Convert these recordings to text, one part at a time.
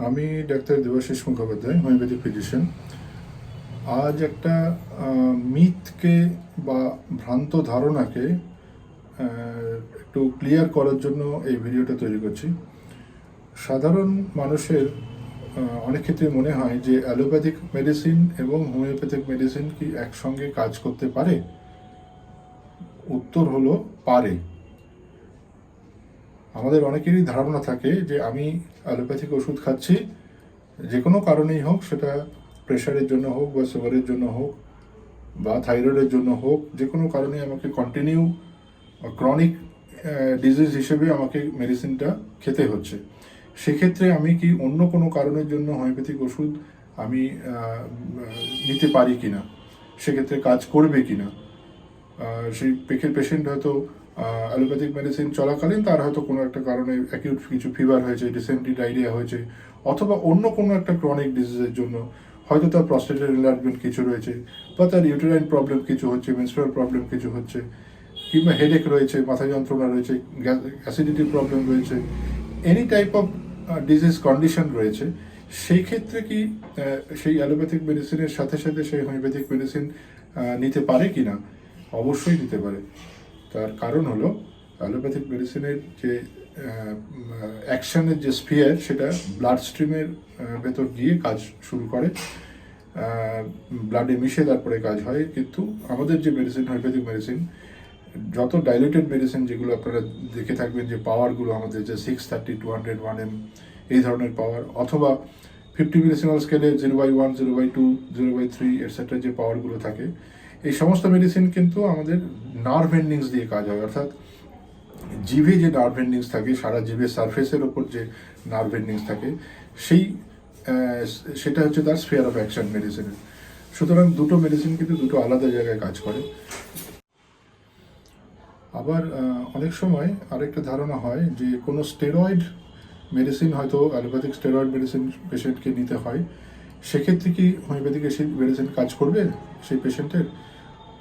আমি doctor Debashis Mukhopadhyay, homeopathic physician. আজ একটা মিথকে বা ভ্রান্ত ধারণাকে একটু ক্লিয়ার করার জন্য এই ভিডিওটা তৈরি করছি। সাধারণ মানুষের অনেক ক্ষেত্রে মনে হয় যে অ্যালোপ্যাথিক মেডিসিন এবং হোমিওপ্যাথিক মেডিসিন কি একসঙ্গে কাজ করতে পারে। উত্তর হলো পারে। আমাদের অনেকেরই ধারণা থাকে যে আমি অ্যালোপ্যাথিক ওষুধ খাচ্ছি, যে কোনো কারণেই হোক, সেটা প্রেশারের জন্য হোক বা সুগারের জন্য হোক বা থাইরয়েডের জন্য হোক, যে কোনো কারণে আমাকে কন্টিনিউ ক্রনিক ডিজিজ হিসেবে আমাকে মেডিসিনটা খেতে হচ্ছে। সেক্ষেত্রে আমি কি অন্য কোনো কারণের জন্য হোমিওপ্যাথিক ওষুধ আমি নিতে পারি কি না, সেক্ষেত্রে কাজ করবে কি না। সেই পেশেন্ট হয়তো অ্যালোপ্যাথিক মেডিসিন চলাকালীন তার হয়তো কোনো একটা কারণে অ্যাকিউট কিছু ফিভার হয়েছে, রিসেন্টলি ডায়রিয়া হয়েছে, অথবা অন্য কোনো একটা ক্রনিক ডিজিজের জন্য হয়তো তার প্রস্টেটের এনলার্জমেন্ট কিছু রয়েছে, বা তার ইউটেরাইন প্রবলেম কিছু হচ্ছে, মেনস্ট্রুয়াল প্রবলেম কিছু হচ্ছে, কিংবা হেডেক রয়েছে, মাথা যন্ত্রণা রয়েছে, অ্যাসিডিটির প্রবলেম রয়েছে, any type of disease condition রয়েছে। সেই ক্ষেত্রে কি সেই অ্যালোপ্যাথিক মেডিসিনের সাথে সাথে সেই হোমিওপ্যাথিক মেডিসিন নিতে পারে কি না? অবশ্যই নিতে পারে। তার কারণ হলো অ্যালোপ্যাথিক মেডিসিনের যে অ্যাকশনের যে স্ফিয়ার, সেটা ব্লাড স্ট্রিমের ভেতর গিয়ে কাজ শুরু করে, ব্লাডে মিশে তারপরে কাজ হয়। কিন্তু আমাদের যে মেডিসিন, হোমিওপ্যাথিক মেডিসিন, যত ডাইলুটেড মেডিসিন যেগুলো আপনারা দেখে থাকবেন, যে পাওয়ারগুলো আমাদের যে 630, 200, 1M এই ধরনের পাওয়ার, অথবা 50 মিলিসিমাল স্কেলে 0/1, 0/2, 0/3 এটসেট্রা যে পাওয়ারগুলো থাকে, এই সমস্ত মেডিসিন কিন্তু আমাদের নার্ভ এন্ডিংস দিয়ে কাজ হয়। অর্থাৎ জিভে যে নার্ভ এন্ডিংস থাকে, সারা জিভের সারফেসের ওপর যে নার্ভ এন্ডিংস থাকে, সেটা হচ্ছে তার স্ফিয়ার অফ অ্যাকশন মেডিসিনের। সুতরাং দুটো মেডিসিন কিন্তু দুটো আলাদা জায়গায় কাজ করে। আবার অনেক সময় আরেকটা ধারণা হয় যে কোনো স্টেরয়েড মেডিসিন, হয়তো অ্যালোপ্যাথিক স্টেরয়েড মেডিসিন পেশেন্টকে নিতে হয়, সেক্ষেত্রে কি হোমিওপ্যাথিক মেডিসিন কাজ করবে সেই পেশেন্টের?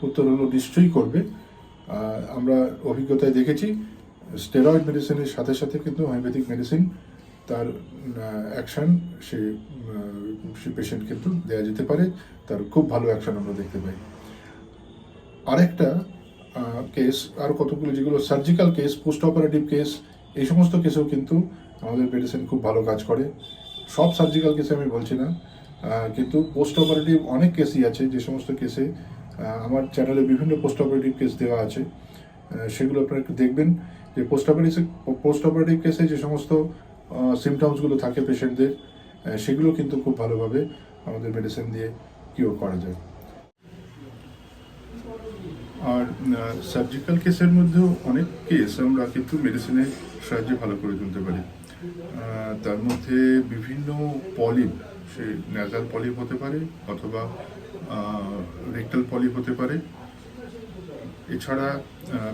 উত্তর হলো নিশ্চয়ই করবে। আমরা অভিজ্ঞতায় দেখেছি স্টেরয়েড মেডিসিনের সাথে সাথে কিন্তু হোমিওপ্যাথিক মেডিসিন তার অ্যাকশান সে পেশেন্ট কিন্তু দেওয়া যেতে পারে, তার খুব ভালো অ্যাকশান আমরা দেখতে পাই। আরেকটা কেস, আর কতগুলো যেগুলো surgical case, post operative case, এই সমস্ত কেসেও কিন্তু আমাদের মেডিসিন খুব ভালো কাজ করে। সব সার্জিক্যাল কেসে আমি বলছি না, কিন্তু পোস্ট অপারেটিভ অনেক কেসই আছে, যে সমস্ত কেসে আমার চ্যানেলে বিভিন্ন পোস্ট অপারেটিভ কেস দেওয়া আছে, সেগুলো আপনারা একটু দেখবেন। যে পোস্ট অপারেটিভ কেসে যে সমস্ত সিমটমসগুলো থাকে পেশেন্টদের, সেগুলো কিন্তু খুব ভালোভাবে আমাদের মেডিসিন দিয়ে কিওর করা যায়। আর সার্জিক্যাল কেসের মধ্যেও অনেক কেস আমরা কিন্তু মেডিসিনের সাহায্যে ভালো করে তুলতে পারি। তার মধ্যে বিভিন্ন পলিপ, সে ন্যাজাল পলিপ হতে পারে অথবা রেকটাল পলিপ হতে পারে। এছাড়া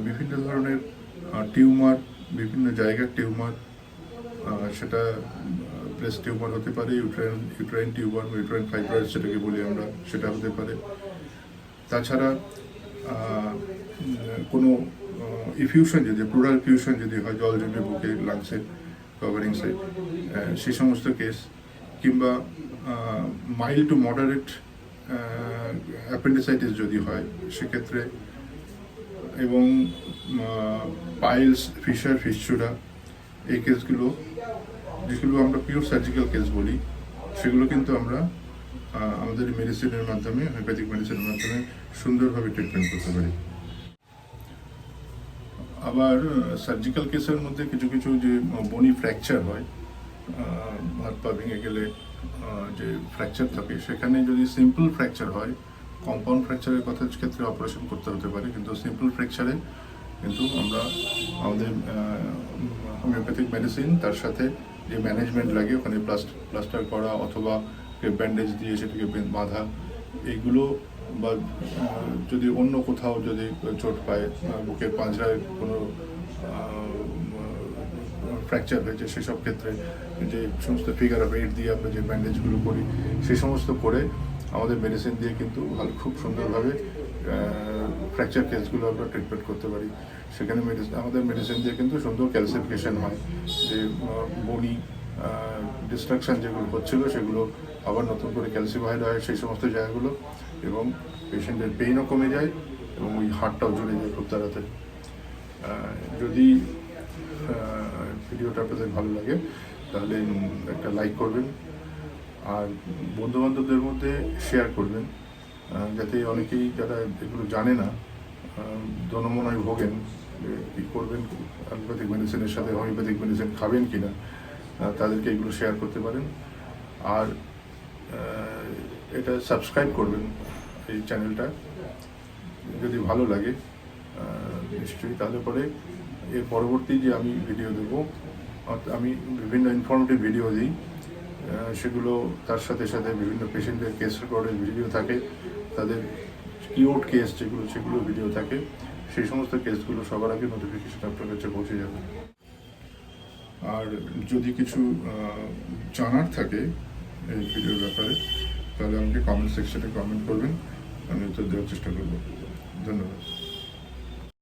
বিভিন্ন ধরনের টিউমার, বিভিন্ন জায়গার টিউমার, সেটা ব্রেস্ট টিউমার হতে পারে, ইউট্রাইন টিউমার, ইউট্রাইন ফাইব্রয়েড যেটাকে বলি আমরা, সেটা হতে পারে। তাছাড়া কোনো ইফিউশন, যদি প্লুরাল ইফিউশন যদি হয়, জল জমে বুকে, লাংসের কভারিংসে, সেই সমস্ত কেস, কিংবা মাইল্ড টু মডারেট অ্যাপেন্ডিসাইটিস যদি হয় সেক্ষেত্রে, এবং পাইলস, ফিস্চুরা, এই কেসগুলো, যেগুলো আমরা পিওর সার্জিক্যাল কেস বলি, সেগুলো কিন্তু আমরা আমাদের মেডিসিনের মাধ্যমে, হোমিওপ্যাথিক মেডিসিনের মাধ্যমে সুন্দরভাবে ট্রিটমেন্ট করতে পারি। আবার সার্জিক্যাল কেসের মধ্যে কিছু কিছু যে বনি ফ্র্যাকচার হয়, হাত পা ভেঙে গেলে যে ফ্র্যাকচার থাকে, সেখানে যদি সিম্পল ফ্র্যাকচার হয়, কম্পাউন্ড ফ্র্যাকচারের কথা ক্ষেত্রে অপারেশন করতে হতে পারে, কিন্তু সিম্পল ফ্র্যাকচারে কিন্তু আমরা আমাদের হোমিওপ্যাথিক মেডিসিন, তার সাথে যে ম্যানেজমেন্ট লাগে, ওখানে প্লাস্টার করা অথবা ব্যান্ডেজ দিয়ে সেটাকে বাঁধা, এইগুলো, বা যদি অন্য কোথাও যদি চোট পায়, বুকের পাঁজরায় কোনো ফ্র্যাকচার হয়েছে, সেসব ক্ষেত্রে যে সমস্ত ফিগার অফ 8 দিয়ে আমরা যে ব্যান্ডেজগুলো করি, সেই সমস্ত করে আমাদের মেডিসিন দিয়ে কিন্তু খুব সুন্দরভাবে ফ্র্যাকচার কেসগুলো আমরা ট্রিটমেন্ট করতে পারি। সেখানে আমাদের মেডিসিন দিয়ে কিন্তু সুন্দর ক্যালসিফিকেশন হয়, যে বনি ডিস্ট্রাকশন যেগুলো হচ্ছিল সেগুলো আবার নতুন করে ক্যালসিফাইড হয় সেই সমস্ত জায়গাগুলো, এবং পেশেন্টের পেইনও কমে যায় এবং ওই হাড়টাও জুড়ে যায় খুব তাড়াতাড়ি। যদি ভিডিওটা আপনাদের ভালো লাগে তাহলে একটা লাইক করবেন, আর বন্ধুবান্ধবদের মধ্যে শেয়ার করবেন, যাতে অনেকেই যারা এগুলো জানে না, জনমনায় ভোগেন যে কী করবেন, অ্যালোপ্যাথিক মেডিসিনের সাথে হোমিওপ্যাথিক মেডিসিন খাবেন কি না, তাদেরকে এগুলো শেয়ার করতে পারেন। আর এটা সাবস্ক্রাইব করবেন এই চ্যানেলটা, যদি ভালো লাগে নিশ্চয়ই। তাহলে পরে এর পরবর্তী যে আমি ভিডিও দেবো, আমি বিভিন্ন ইনফরমেটিভ ভিডিও দিই, সেগুলো তার সাথে সাথে বিভিন্ন পেশেন্টের কেস রেকর্ডের ভিডিও থাকে, তাদের কিউট কেস যেগুলো সেগুলো ভিডিও থাকে, সেই সমস্ত কেসগুলো সবার আগে নোটিফিকেশন আপনার কাছে পৌঁছে যাবে। আর যদি কিছু জানার থাকে এই ভিডিওর ব্যাপারে তাহলে আমাকে কমেন্ট সেকশনে কমেন্ট করবেন, আমি উত্তর দেওয়ার চেষ্টা করব। ধন্যবাদ।